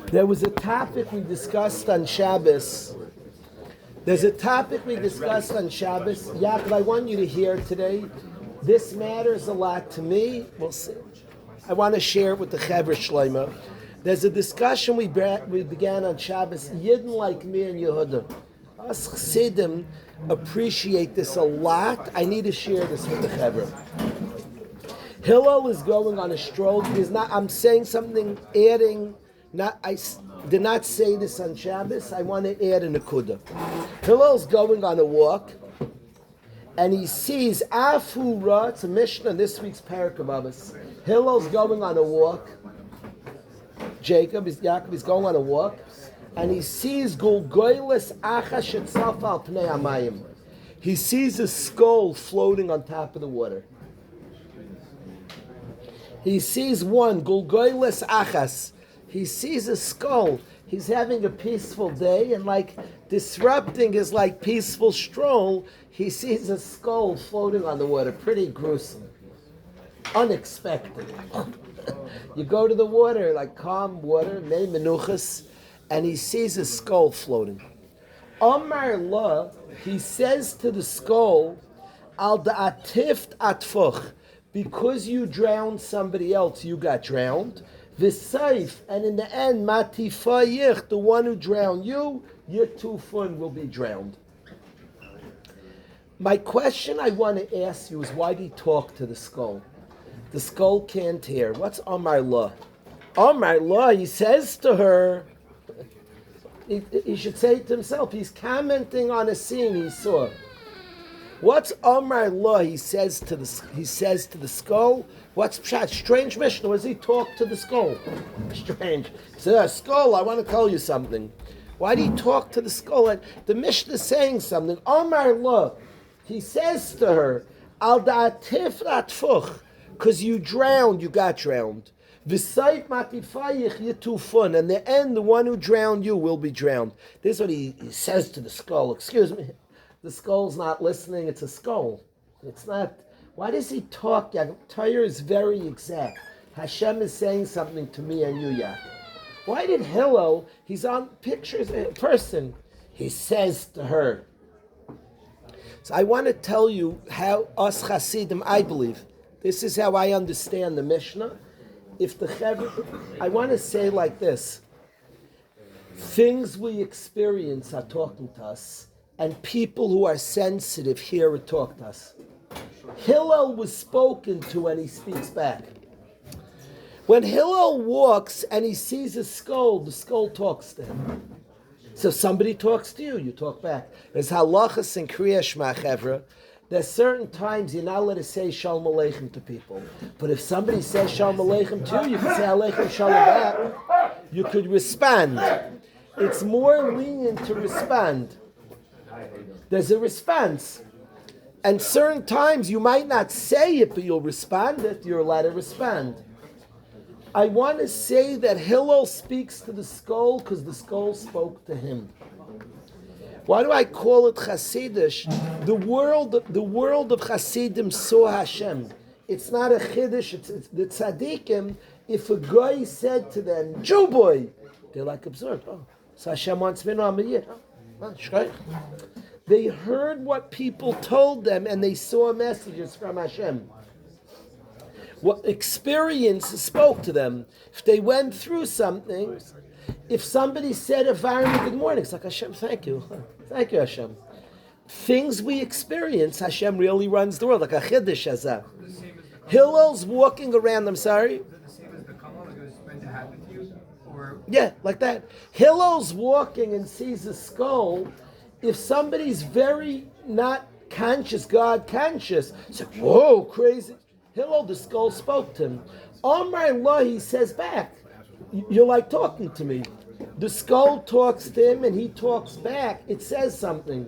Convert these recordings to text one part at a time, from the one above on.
There was a topic we discussed on Shabbos. There's a topic we discussed on Shabbos. Yaakov, I want you to hear today. This matters a lot to me. We'll see. I want to share it with the Chevra Shleima. There's a discussion we began on Shabbos. Yidden like me and Yehuda. Us Chassidim appreciate this a lot. I need to share this with the Chevra. Hillel is going on a stroll. I'm saying something, adding. I did not say this on Shabbos. I want to add a nekuda. Hillel's going on a walk, and he sees Afura. It's a Mishnah in this week's Parak of Abbas. Hillel's going on a walk. Yaakov is going on a walk, and he sees Gulgoyles Achash Etzaf al Pnei Amayim. He sees a skull floating on top of the water. He sees one Gulgoyles Achas. He sees a skull. He's having a peaceful day, and like disrupting his peaceful stroll, he sees a skull floating on the water. Pretty gruesome. Unexpected. You go to the water, calm water, mei menuchas, and he sees a skull floating. Amar la, he says to the skull, al da'atift atfuch, because you drowned somebody else, you got drowned. V'saif, and in the end, matifayich, the one who drowned you, your tufun will be drowned. My question I want to ask you is, why did he talk to the skull? The skull can't hear. What's Amar La? Amar La, he says to her, he should say to himself, he's commenting on a scene he saw. What's Amar La? He says to the skull. What's Pshat? Strange Mishnah. Does he talk to the skull? Strange. He says, skull, I want to tell you something. Why do he talk to the skull? And the Mishnah is saying something. Amar La. He says to her, al da'atif ratfuch, because you drowned, you got drowned. V'sayf matifayich yitufun, and the end, the one who drowned you will be drowned. This is what he says to the skull. Excuse me. The skull's not listening, it's a skull. It's not. Why does he talk? Torah is very exact. Hashem is saying something to me and you, Yaakov. Why did Hillel, he's on pictures, a person, he says to her. So I want to tell you how us Hasidim, I believe, this is how I understand the Mishnah. If the Chevra, I want to say like this, things we experience are talking to us, and people who are sensitive hear it talk to us. Hillel was spoken to and he speaks back. When Hillel walks and he sees a skull, the skull talks to him. So if somebody talks to you, you talk back. There's halachas in Kriya Shema Chevra. There's certain times you're not allowed to say Shalom Aleichem to people. But if somebody says Shalom Aleichem to you, you can say Aleichem Shalom back. You could respond. It's more lenient to respond. There's a response. And certain times you might not say it, but you'll respond it. You're allowed to respond. I want to say that Hillel speaks to the skull because the skull spoke to him. Why do I call it Chassidish? The world of Chassidim saw Hashem. It's not a Chiddush, it's the Tzaddikim. If a guy said to them, Jew boy, they're absurd. Oh, so Hashem wants me to am a year. They heard what people told them and they saw messages from Hashem. What experience spoke to them. If they went through something, if somebody said a Varni, good morning, it's like, Hashem, thank you. Thank you, Hashem. Things we experience, Hashem really runs the world, like a Chiddush Hazah. Hillel's walking around, I'm sorry? Is it the same as the Kamal that was meant to happen to you? Or? Yeah, like that. Hillel's walking and sees a skull. If somebody's very not conscious, God conscious, it's like, whoa, crazy. Hillel, the skull spoke to him. Amar Allah, he says back, you're like talking to me. The skull talks to him and he talks back. It says something.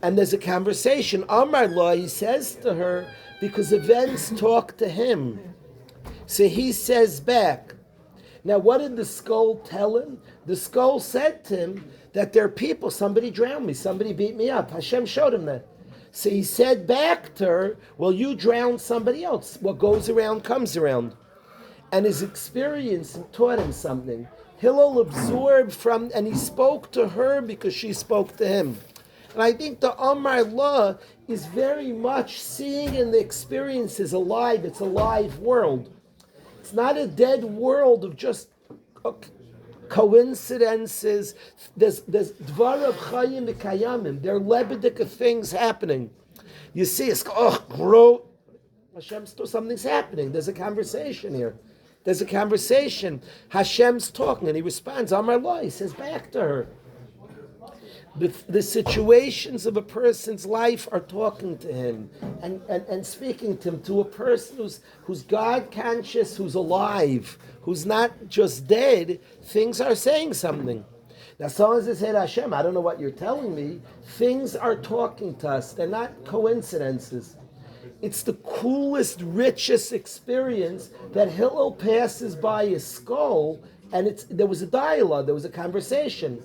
And there's a conversation. Amar Allah, he says to her, because events talk to him. So he says back. Now, what did the skull tell him? The skull said to him that there are people, somebody drowned me, somebody beat me up. Hashem showed him that. So he said back to her, well, you drowned somebody else. What goes around comes around. And his experience taught him something. Hillel absorbed from, and he spoke to her because she spoke to him. And I think the Amar La is very much seeing in the experience is alive. It's a live world. It's not a dead world of just coincidences. There's dvar of chayim v'kayamim. There are lebedik of things happening. You see, it's grow. Hashem's something's happening. There's a conversation here. There's a conversation. Hashem's talking, and he responds. Amar Allah, he says back to her. The situations of a person's life are talking to him and speaking to him, to a person who's God conscious, who's alive, who's not just dead. Things are saying something. Now, someone says, "Hey, Hashem, I don't know what you're telling me." Things are talking to us. They're not coincidences. It's the coolest, richest experience that Hillel passes by his skull, and there was a dialogue, there was a conversation.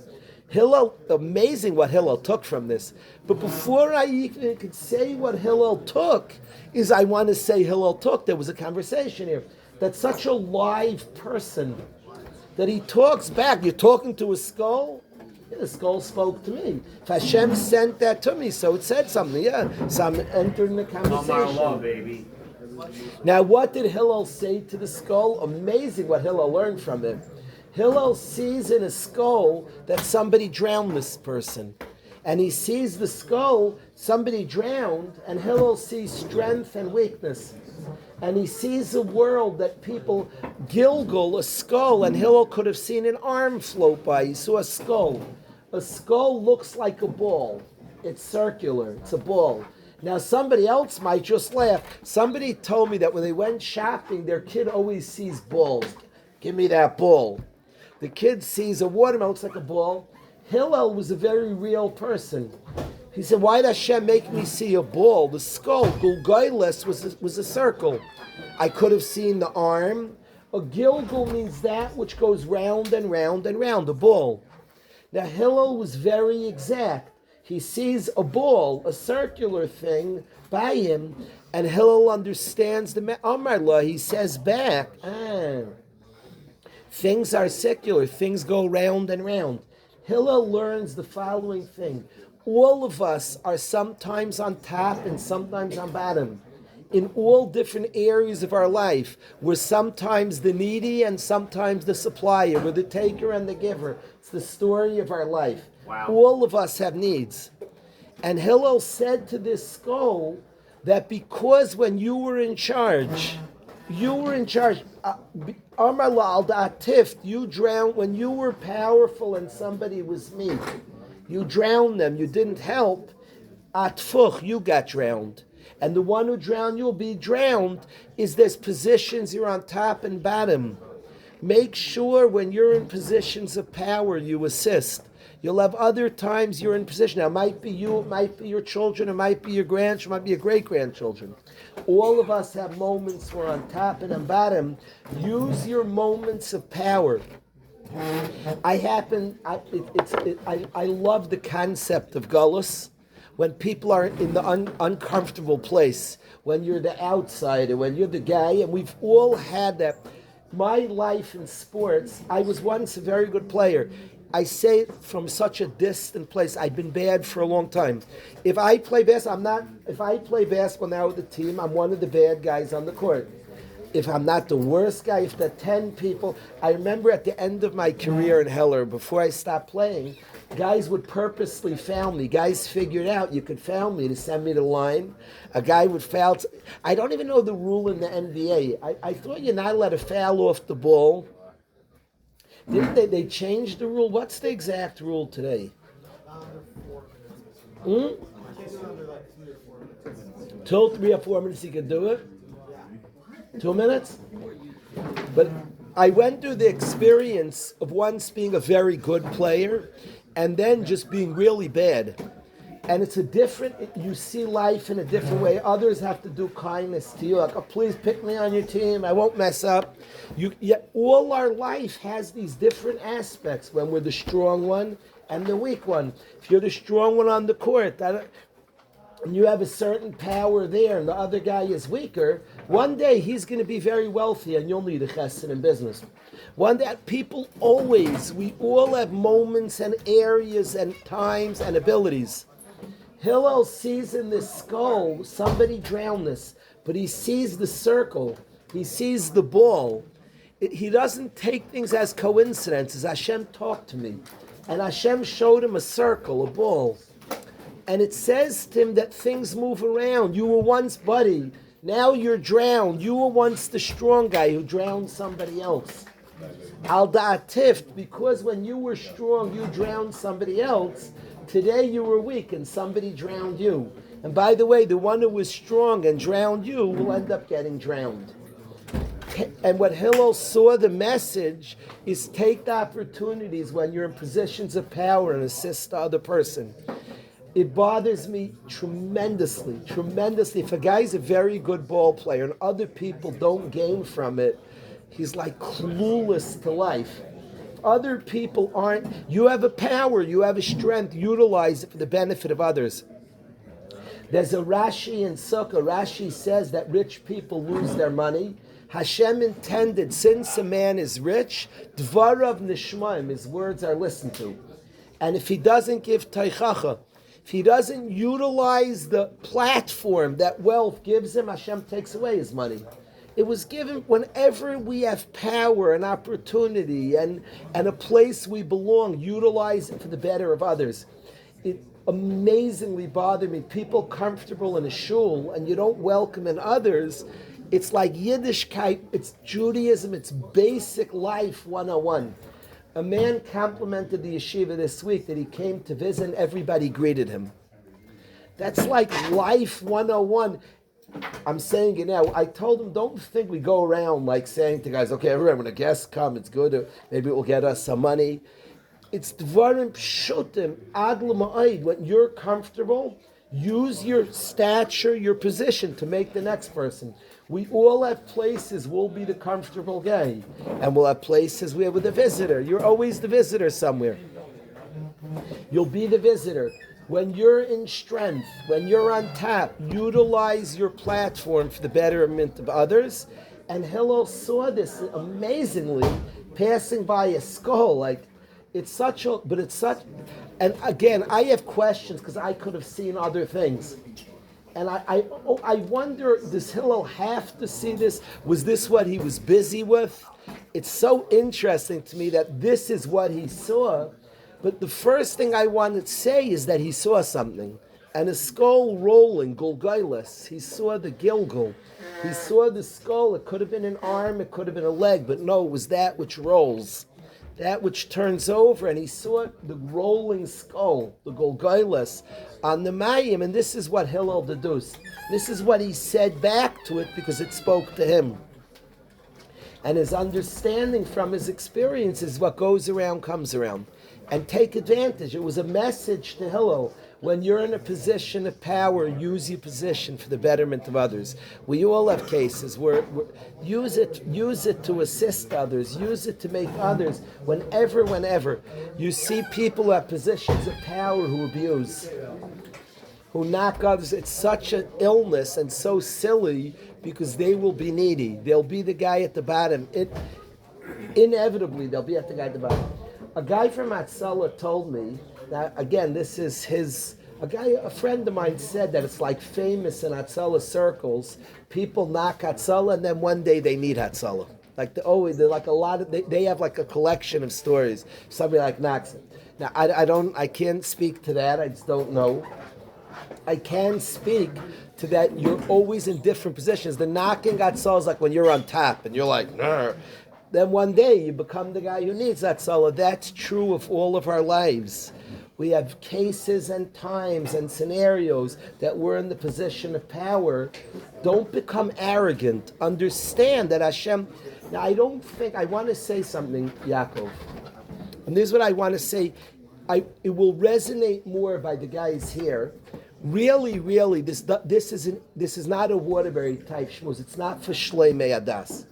Hillel, amazing what Hillel took from this. But before I even could say what Hillel took, I want to say Hillel took. There was a conversation here. That's such a live person that he talks back. You're talking to a skull? Yeah, the skull spoke to me. If Hashem sent that to me, so it said something. Yeah, so I'm entering the conversation. Law, baby. Now, what did Hillel say to the skull? Amazing what Hillel learned from him. Hillel sees in a skull that somebody drowned this person. And he sees the skull, somebody drowned, and Hillel sees strength and weakness. And he sees a world that people, Gilgal, a skull, and Hillel could have seen an arm float by. He saw a skull. A skull looks like a ball. It's circular. It's a ball. Now, somebody else might just laugh. Somebody told me that when they went shopping, their kid always sees balls. Give me that ball. The kid sees a watermelon, looks like a ball. Hillel was a very real person. He said, why does Hashem make me see a ball? The skull, Gulgailes, was a circle. I could have seen the arm. A Gilgal means that which goes round and round and round, a ball. Now, Hillel was very exact. He sees a ball, a circular thing, by him, and Hillel understands the Amar La. He says back, things are secular, things go round and round. Hillel learns the following thing. All of us are sometimes on top and sometimes on bottom. In all different areas of our life, we're sometimes the needy and sometimes the supplier. We're the taker and the giver. It's the story of our life. Wow. All of us have needs. And Hillel said to this skull that because when you were in charge, Amar La'al Da'atif, you drowned, when you were powerful and somebody was meek, you drowned them, you didn't help, Atfuch, you got drowned. And the one who drowned you will be drowned is there's positions you're on top and bottom. Make sure when you're in positions of power, you assist. You'll have other times you're in position. Now, it might be you, it might be your children, it might be your grandchildren, it might be your great-grandchildren. All of us have moments where on top and on bottom. Use your moments of power. I love the concept of gullus. When people are in the uncomfortable place, when you're the outsider, when you're the guy, and we've all had that. My life in sports, I was once a very good player. I say it from such a distant place. I've been bad for a long time. If I play basketball now with the team, I'm one of the bad guys on the court. If I'm not the worst guy, if the 10 people, I remember at the end of my career in Heller, before I stopped playing, guys would purposely foul me. Guys figured out you could foul me to send me to the line. A guy would foul. I don't even know the rule in the NBA. I thought you're not allowed to foul off the ball. Didn't they changed the rule? What's the exact rule today? 2, 3 or 4 minutes you can do it. 2 minutes? But I went through the experience of once being a very good player and then just being really bad. And it's you see life in a different way. Others have to do kindness to you. Like, oh, please pick me on your team. I won't mess up. Yet all our life has these different aspects when we're the strong one and the weak one. If you're the strong one on the court, and you have a certain power there and the other guy is weaker, one day he's going to be very wealthy and you'll need a chesed in business. One day, people always, we all have moments and areas and times and abilities. Hillel sees in this skull somebody drowned this, but he sees the circle, he sees the ball. He doesn't take things as coincidences. Hashem talked to me, and Hashem showed him a circle, a ball. And it says to him that things move around. You were once buddy, now you're drowned. You were once the strong guy who drowned somebody else. Al da'atif, because when you were strong, you drowned somebody else. Today you were weak and somebody drowned you. And by the way, the one who was strong and drowned you will end up getting drowned. And what Hillel saw, the message, is take the opportunities when you're in positions of power and assist the other person. It bothers me tremendously. If a guy's a very good ball player and other people don't gain from it, he's like clueless to life. If other people aren't, you have a power, you have a strength, utilize it for the benefit of others. There's a Rashi in Sukkah. Rashi says that rich people lose their money. Hashem intended, since a man is rich, dvarav nishmaim, his words are listened to. And if he doesn't give teichacha, if he doesn't utilize the platform that wealth gives him, Hashem takes away his money. It was given whenever we have power and opportunity and a place we belong, utilize it for the better of others. It amazingly bothered me. People comfortable in a shul and you don't welcome in others. It's like Yiddishkeit, it's Judaism, it's basic life 101. A man complimented the yeshiva this week that he came to visit and everybody greeted him. That's like life 101. I'm saying it now. I told him, don't think we go around like saying to guys, okay, everyone, when a guest come, it's good, or maybe it will get us some money. It's dvarim pshutim, ad l'ma'id. When you're comfortable, use your stature, your position to make the next person. We all have places we'll be the comfortable guy, and we'll have places where we're the visitor. You're always the visitor somewhere. You'll be the visitor. When you're in strength, when you're on top, utilize your platform for the betterment of others. And Hillel saw this amazingly, passing by a skull. Like, it's such a, but it's such, and again, I have questions because I could have seen other things. And I wonder, does Hillel have to see this? Was this what he was busy with? It's so interesting to me that this is what he saw. But the first thing I want to say is that he saw something. And a skull rolling, Golgolas. He saw the Gilgal. He saw the skull. It could have been an arm, it could have been a leg, but no, it was that which rolls. That which turns over, and he saw the rolling skull, the Golgolas, on the Mayim, and this is what Hillel deduced. This is what he said back to it because it spoke to him. And his understanding from his experience is what goes around comes around. And take advantage. It was a message to Hillel. When you're in a position of power, use your position for the betterment of others. We all have cases where use it to assist others, use it to make others. Whenever you see people who have positions of power who abuse, who knock others, it's such an illness and so silly because they will be needy. They'll be the guy at the bottom. Inevitably, they'll be at the guy at the bottom. A guy from Hatzalah told me that, again, this is a friend of mine said that it's like famous in Hatzalah circles. People knock Hatzalah and then one day they need Hatzalah. Like they're like a lot of, they have like a collection of stories. Somebody like knocks it. Now I can't speak to that. I just don't know. I can speak to that. You're always in different positions. The knocking Hatzalah is like when you're on top and you're like, nah. Then one day you become the guy who needs that salah. That's true of all of our lives. We have cases and times and scenarios that we're in the position of power. Don't become arrogant. Understand that Hashem. Now I want to say something, Yaakov. And this is what I want to say. It will resonate more by the guys here. Really, this is not a Waterbury type shmuz. It's not for Shlei Me'adas.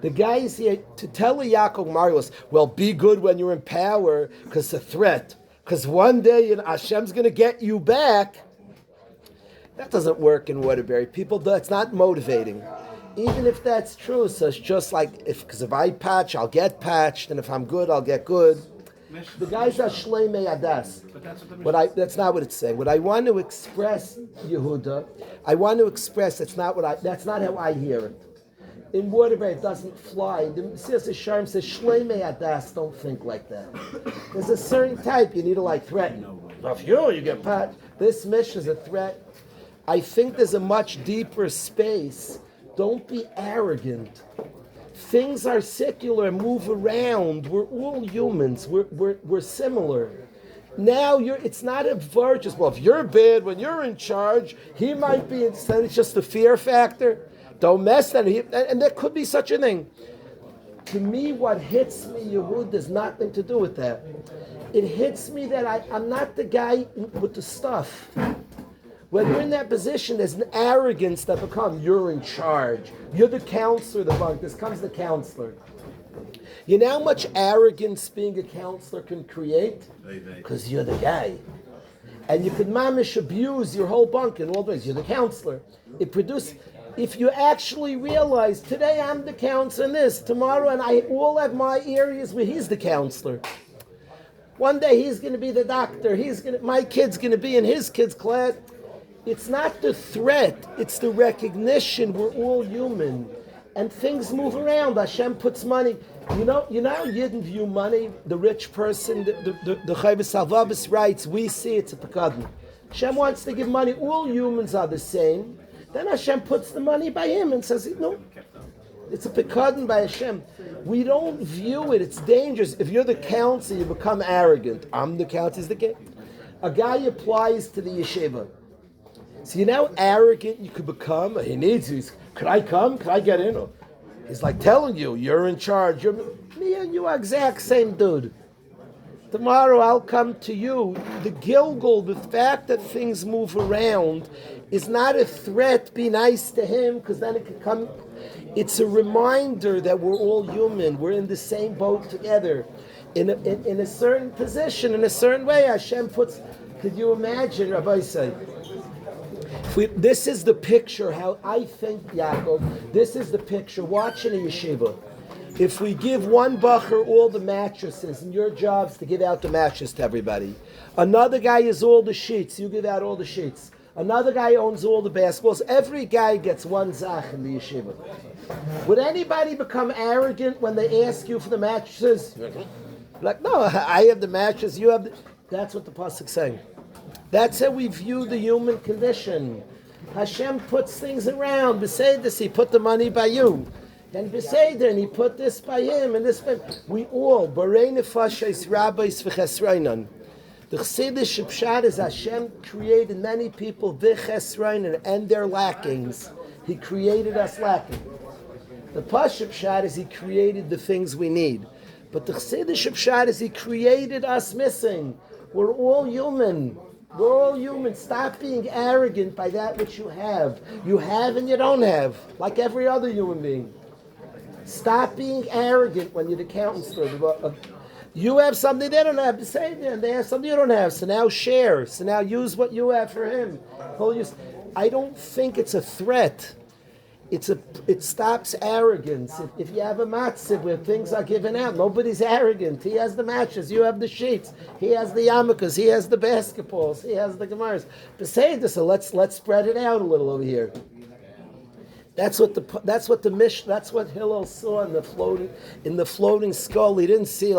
The guy is here to tell a Yaakov Marlos, well, be good when you're in power, because it's a threat. Because one day Hashem's going to get you back. That doesn't work in Waterbury. People, that's not motivating. Even if that's true, so it's just like, because if I patch, I'll get patched, and if I'm good, I'll get good. The guys are shleimei adas. That's not what it's saying. What I want to express, Yehuda, I want to express, that's not how I hear it. In Waterbury, it doesn't fly. The Mesilas Yesharim says, shleimei adas, don't think like that. There's a certain type you need to threaten. If you get patched. This mission is a threat. I think there's a much deeper space. Don't be arrogant. Things are secular, move around. We're all humans. We're similar. Now it's not a virtuous. Well, if you're bad when you're in charge, he might be. Instead, it's just a fear factor. Don't mess that. And there could be such a thing. To me, what hits me, Yehud, has nothing to do with that. It hits me that I'm not the guy with the stuff. When you're in that position, there's an arrogance that becomes, you're in charge. You're the counselor of the bank. This comes the counselor. You know how much arrogance being a counselor can create? Because you're the guy. And you can mamish abuse your whole bank in all ways. You're the counselor. If you actually realize, today I'm the counselor in this, tomorrow, and I all have my areas where he's the counselor. One day he's going to be the doctor. My kid's going to be in his kid's class. It's not the threat, it's the recognition we're all human. And things move around. Hashem puts money. You know how Yidden view money? The rich person, the Chavis Salvabis writes, we see it's a pekadon. Hashem wants to give money. All humans are the same. Then Hashem puts the money by him and says, no, it's a pekadon by Hashem. We don't view it. It's dangerous. If you're the counselor, you become arrogant. I'm the counselor, he's the king. A guy applies to the yeshiva. So you know how arrogant you could become? He needs you. Could I come? Could I get in? He's like telling you, you're in charge. Me and you are exact same dude. Tomorrow I'll come to you. The Gilgal, the fact that things move around, is not a threat. Be nice to him, because then it could come. It's a reminder that we're all human. We're in the same boat together. In a certain position, in a certain way, Hashem puts. Could you imagine, Rabbi say? This is the picture, how I think, Yaakov, this is the picture, watching a yeshiva. If we give one bacher all the mattresses, and your job's to give out the mattress to everybody. Another guy is all the sheets, you give out all the sheets. Another guy owns all the basketballs. Every guy gets one zach in the yeshiva. Would anybody become arrogant when they ask you for the mattresses? Like, no, I have the mattress, you have the... That's what the pasuk's saying. That's how we view the human condition. Hashem puts things around. Beseder, he put the money by you. And Beseder, and he put this by him, and this by... We all, Barei Nefashos Rabbis V'Chesroinon. The Chassidish Pshat is Hashem created many people V'Chesroinon, and their lackings. He created us lacking. The Pashup Pshat is he created the things we need. But the Chassidish Pshat is he created us missing. We're all human. We're all human. Stop being arrogant by that which you have. You have and you don't have, like every other human being. Stop being arrogant when you're the counselor. You have something they don't have to say there, and they have something you don't have. So now share. So now use what you have for him. I don't think it's a threat. It stops arrogance. If you have a matzah where things are given out, nobody's arrogant. He has the matches, you have the sheets. He has the yarmulkes, he has the basketballs, he has the gemaras. Beseder, so let's spread it out a little over here. That's what Hillel saw in the floating skull. He didn't see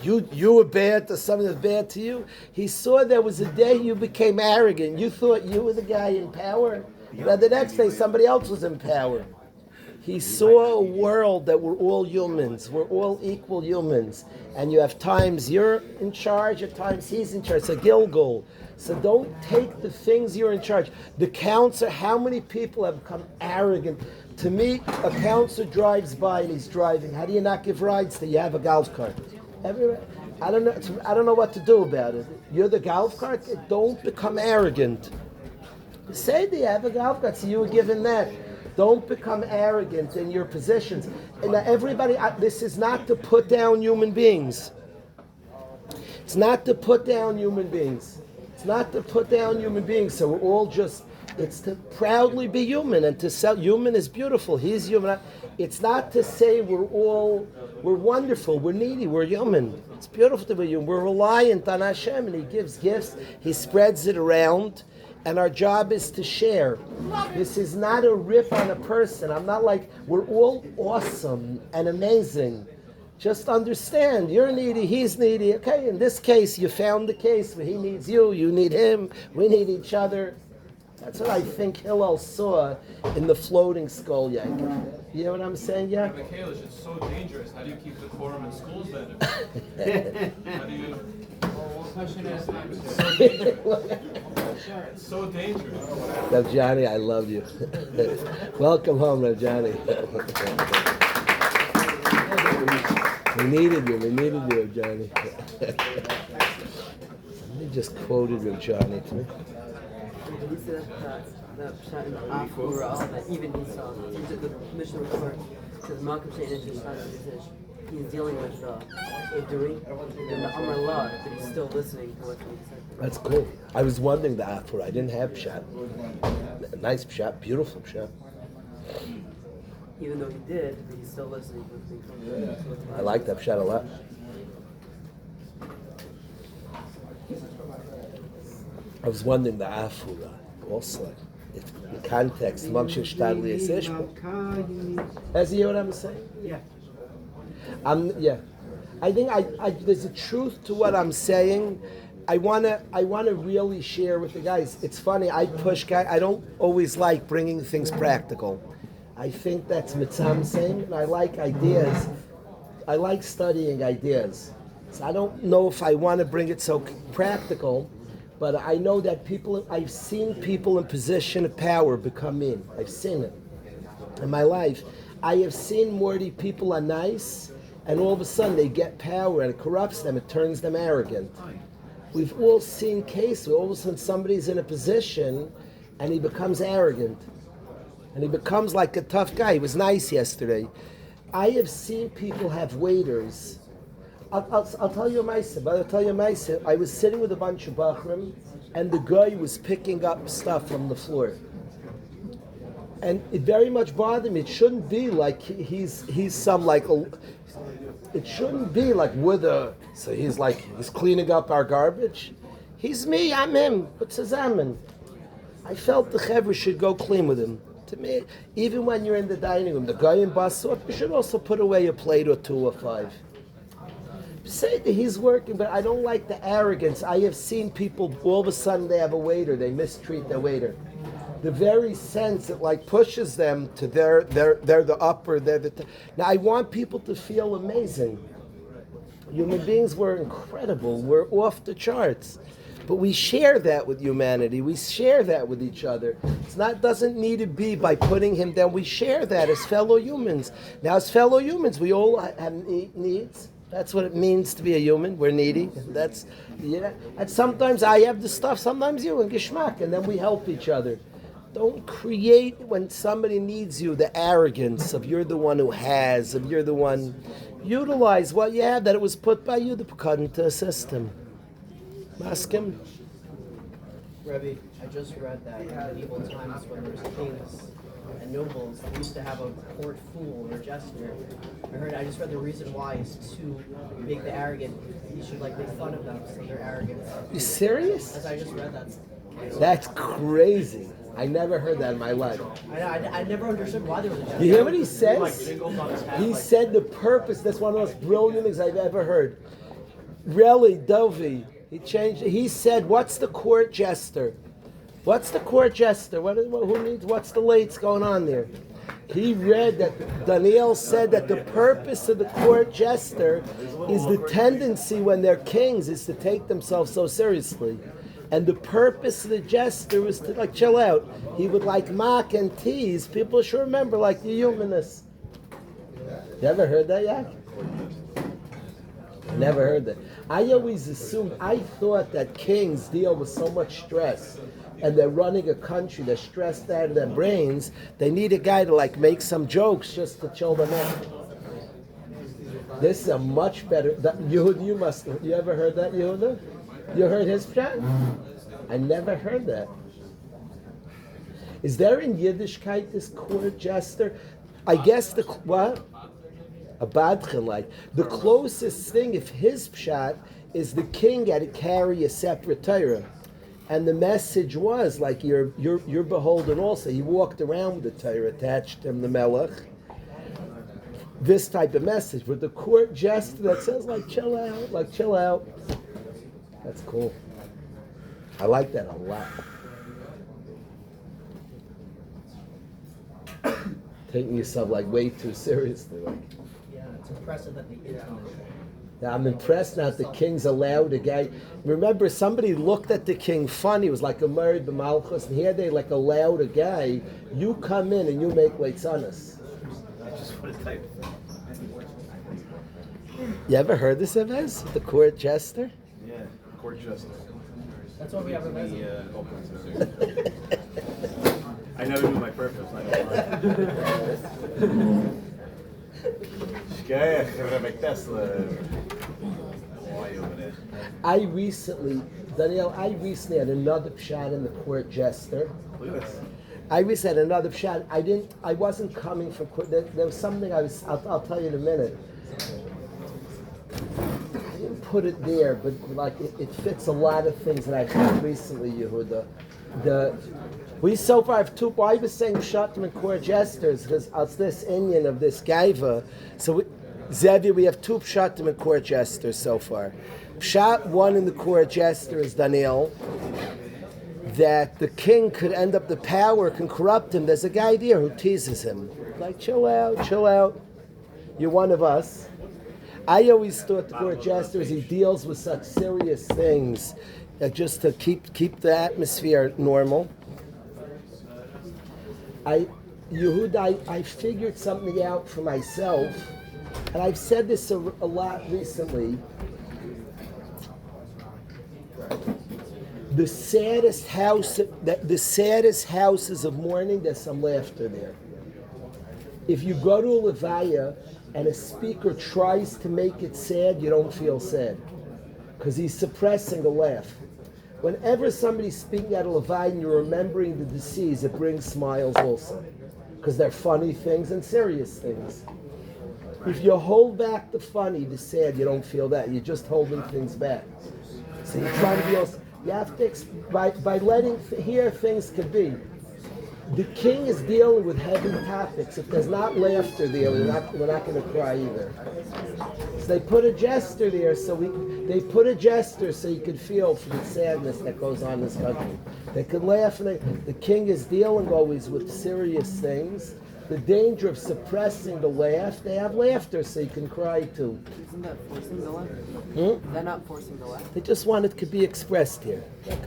you were bad to something that's bad to you. He saw there was a day you became arrogant. You thought you were the guy in power. But the next day somebody else was in power. He saw a world that we're all humans. We're all equal humans. And you have times you're in charge, at times he's in charge. It's a Gilgal. So don't take the things you're in charge. The counselor, how many people have become arrogant? To me, a counselor drives by and he's driving. How do you not give rides till you have a golf cart? I don't know what to do about it. You're the golf cart? Don't become arrogant. Say that you have a golf cart, so you were given that. Don't become arrogant in your positions. And everybody, this is not to put down human beings. It's not to put down human beings. It's not to put down human beings. So we're all just It's to proudly be human and to sell. Human is beautiful. He's human. It's not to say we're wonderful, we're needy, we're human. It's beautiful to be human. We're reliant on Hashem, and He gives gifts. He spreads it around, and our job is to share. This is not a rip on a person. I'm not like, we're all awesome and amazing. Just understand, you're needy, he's needy. Okay, in this case, you found the case where he needs you, you need him, we need each other. That's what I think Hillel saw in the floating skull yank. You know what I'm saying, yeah? Rabbi Kalish, it's so dangerous. How do you keep the quorum in schools then? How do you... One question at a time. It's so dangerous. Rav Johnny, I love you. Welcome home, Rav Johnny. We needed you, Rav Johnny. He just quoted Rav Johnny to me. He said that shot in Afura, that even he saw the mission report says Malcolm Shane he's dealing with doing and the Amar Law, but he's still listening to what he said. That's cool. I was wondering the Afura. I didn't have pshat. Nice pshat, beautiful pshat. Even though he did, but he's still listening to what I like that pshat a lot. I was wondering the Afura also. If in context, Mamshir Shtadli Asish. As you hear what I'm saying? Yeah. Yeah. I think there's a truth to what I'm saying. I wanna really share with the guys. It's funny. I push guys. I don't always like bringing things practical. I think that's mitzvah saying, and I like ideas. I like studying ideas. So I don't know if I want to bring it so practical. But I know that I've seen people in position of power become in. I've seen it in my life. I have seen more people are nice, and all of a sudden they get power and it corrupts them, it turns them arrogant. We've all seen cases where all of a sudden somebody's in a position and he becomes arrogant. And he becomes like a tough guy. He was nice yesterday. I have seen people have waiters. I'll tell you a ma'aseh, but I'll tell you a ma'aseh. I was sitting with a bunch of bachrim, and the guy was picking up stuff from the floor. And it very much bothered me. It shouldn't be like he's some like a... It shouldn't be like so he's cleaning up our garbage. He's me, I'm him. What's his amen? I felt the chevra should go clean with him. To me, even when you're in the dining room, the guy in basot, you should also put away a plate or two or five. Say that he's working, but I don't like the arrogance. I have seen people, all of a sudden they have a waiter, they mistreat their waiter. The very sense it like pushes them to they're the upper, now I want people to feel amazing. Human beings were incredible, we're off the charts. But we share that with humanity, we share that with each other. Doesn't need to be by putting him down, we share that as fellow humans. Now as fellow humans, we all have needs. That's what it means to be a human. We're needy. And sometimes I have the stuff, sometimes you, and geschmack, and then we help each other. Don't create, when somebody needs you, the arrogance of you're the one who has, of you're the one. Utilize what you have, that it was put by you to put into a system. Ask him. Rebbe, I just read that in medieval times when there was kings and nobles, they used to have a court fool or jester. I just read the reason why is to make the arrogant, you should make fun of them so they're arrogant. You serious? As I just read that. That's crazy. I never heard that in my life. I never understood why there was a jester. You hear what he says? He said the purpose, that's one of the most brilliant things I've ever heard. Really, Dovi, he said, what's the court jester? What's the court jester? What's the lates going on there? He read that Daniel said that the purpose of the court jester is the tendency when they're kings is to take themselves so seriously. And the purpose of the jester was to chill out. He would mock and tease. People should remember the humanness. You ever heard that yet? Never heard that. I always I thought that kings deal with so much stress and they're running a country, they're stressed out of their brains, they need a guy to make some jokes just to chill them out. This is a much better, you ever heard that, Yehuda? You heard his chat? I never heard that. Is there in Yiddishkeit this court jester? I guess the what? A badchen, like the closest thing, if his pshat is the king had to carry a separate Torah, and the message was like you're beholden also. He walked around with the Torah attached to him, the melech. This type of message, but the court jester that says like chill out. That's cool. I like that a lot. Taking yourself like way too seriously, like. Yeah, it's impressive that the internet. Now, I'm impressed now that the king's allowed a guy. Remember, somebody looked at the king funny. It was like a married b'malchus, and here they like allowed a guy. You come in and you make leitzanas. You ever heard this, Evez? The court jester? Yeah, court jester. That's why we have a message. I never knew my purpose. I recently had another pshat in the court jester. I recently had another pshat. I wasn't coming from court. There was something I'll tell you in a minute. I didn't put it there, but like it fits a lot of things that I've had recently, Yehuda. We so far have two. Why was saying Pshatim and Court Jesters? Because it's this Indian of this Gaiva. So Zevi, we have two Pshatim and Court Jesters so far. Pshat one in the Court Jester is Daniel, that the king could end up, the power can corrupt him. There's a guy there who teases him. Like, chill out. You're one of us. I always thought the Court Jester, he deals with such serious things, just to keep the atmosphere normal. Yehuda, I figured something out for myself, and I've said this a lot recently. The saddest houses of mourning, there's some laughter there. If you go to a levaya and a speaker tries to make it sad, you don't feel sad, because he's suppressing a laugh. Whenever somebody's speaking at a levaya and you're remembering the deceased, it brings smiles also, because they're funny things and serious things. If you hold back the funny, the sad, you don't feel that. You're just holding things back. So you're trying to be also, you have to, by letting here things could be. The king is dealing with heavy topics. If there's not laughter there, we're not going to cry either. So they put a jester there, so you could feel for the sadness that goes on in this country. They could laugh, and the king is dealing always with serious things. The danger of suppressing the laugh, they have laughter, so you can cry too. Isn't that forcing the laugh? They're not forcing the laugh. They just want it to be expressed here.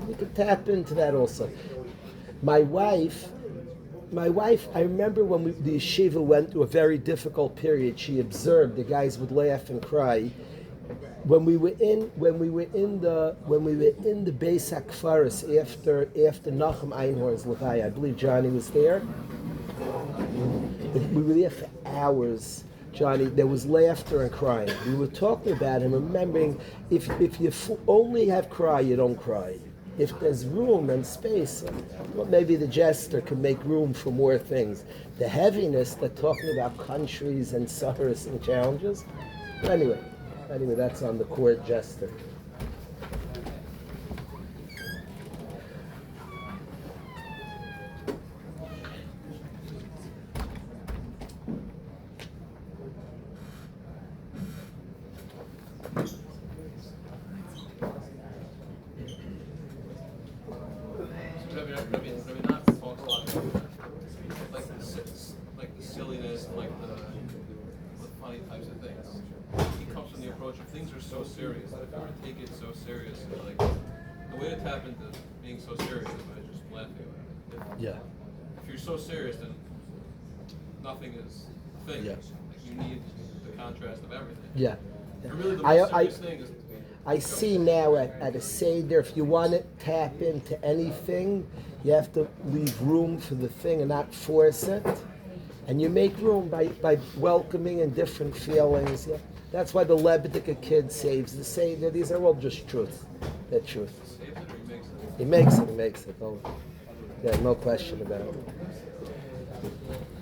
We could tap into that also. My wife, I remember when the yeshiva went through a very difficult period. She observed the guys would laugh and cry. When we were in the Beis HaKfaris after Nachum Einhorn's Levaya, I believe Johnny was there. We were there for hours, Johnny. There was laughter and crying. We were talking about him, remembering if you only have cry, you don't cry. If there's room and space, well, maybe the jester can make room for more things. The heaviness, they're talking about countries and suffers and challenges. But anyway, that's on the court jester. Rabbi not talk a lot like the silliness, like the funny types of things. He comes from the approach of things are so serious that if you ever take it so serious, like the way to tap into being so serious is by just laughing about it. Yeah. If you're so serious, then nothing is a thing. Yeah. Like you need the contrast of everything. Yeah. And really, the most serious thing is. I see now at a Seder, if you want to tap into anything, you have to leave room for the thing and not force it. And you make room by welcoming and different feelings. Yeah. That's why the Lebedeker kid saves the Seder. These are all just truth. They're truth. He makes it. Oh. Yeah, no question about it.